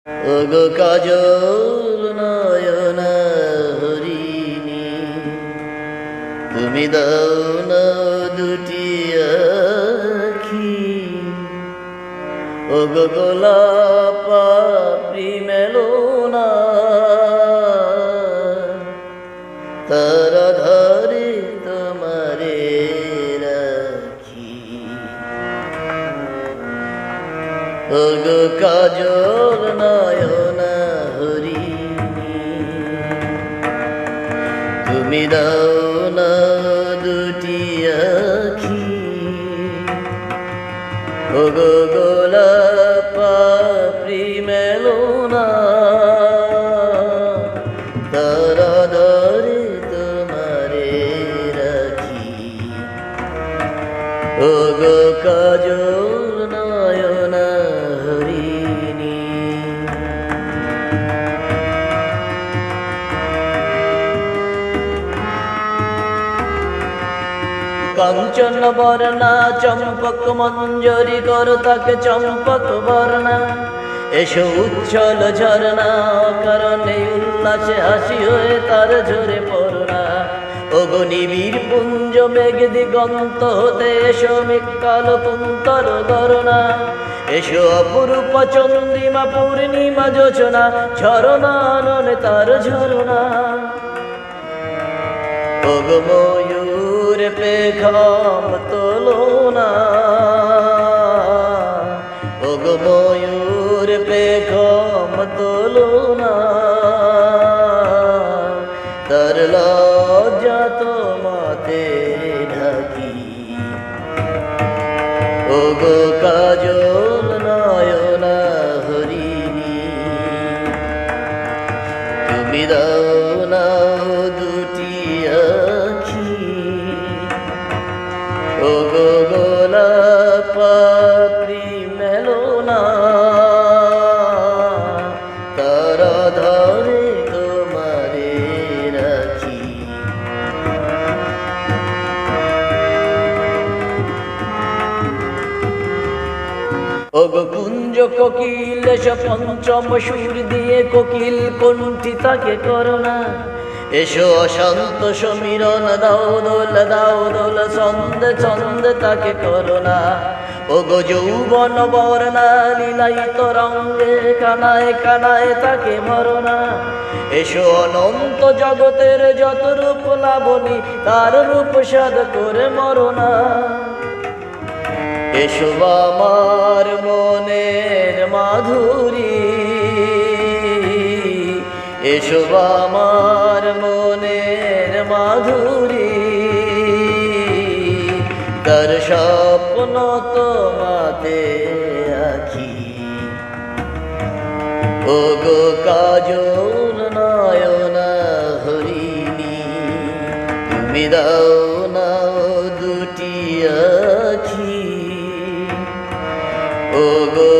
ওগো কাজল নয়না হরিণী, তুমি দাও না দুটি আখি। ওগো গোলাপ পাপড়ি মেলো না, তার আধারে তোমারে রাখি। ওগো কাজল নয়না হরিণী, তুমি দাও না দুটি আখি। ওগো গোলাপ পাপড়ি মেলো না, তার আধারে তোমারে রাখি। ওগো কাজল নয়না হরিণী। কাঞ্চন বর্ণা চম্পক মঞ্জরি কর তাকে চম্পক বর্ণা। এসো উচ্ছল ঝরনা, কারণে উল্লাসে হাসি হয়ে তার ঝরে পড়না। ওগো নিবিড় পুঞ্জ মেঘ দিগন্ত হতে এসো মিক্কাল পুন্তর গরনা। এসো অপরূপ চন্দ্রিমা পূর্ণিমা যোচনা, ঝরনা ননে তার ঝরনা। ওগো ময়ূর পেখম তোলো না, ওগো ময়ূর পেখম তোলো না, তার লজ্জা তোমাতে ঢাকি। ওগো কাজল নয়না হরিণী, তুমি দাও না দুটি আখি। ওগো গোলাপ পাপড়ি মেলো না, তার আধারে তোমারে রাখি। ওগো কুঞ্জ কোকিল এসো পঞ্চম সুর দিয়ে কোকিল কণ্ঠী তাকে করোনা। এসো অশান্ত সমীরণ দাও দোল ছন্দে ছন্দে তাকে করোনা। ওগো যৌবন বর্ণা লীলায়িত রঙ্গে কানায় কানায় তাকে ভরনা। এসো অনন্ত জগতের যত রূপ লাবণী, তার রূপ সাদ করে মরনা। এসো আমার মনের মাধুরী, এসো আমার মনের মাধুরী, তার স্বপ্ন তোমাতে আঁকি। ওগো কাজল নয়না হরিণী, তুমি দাও না দুটি আখি। ওগো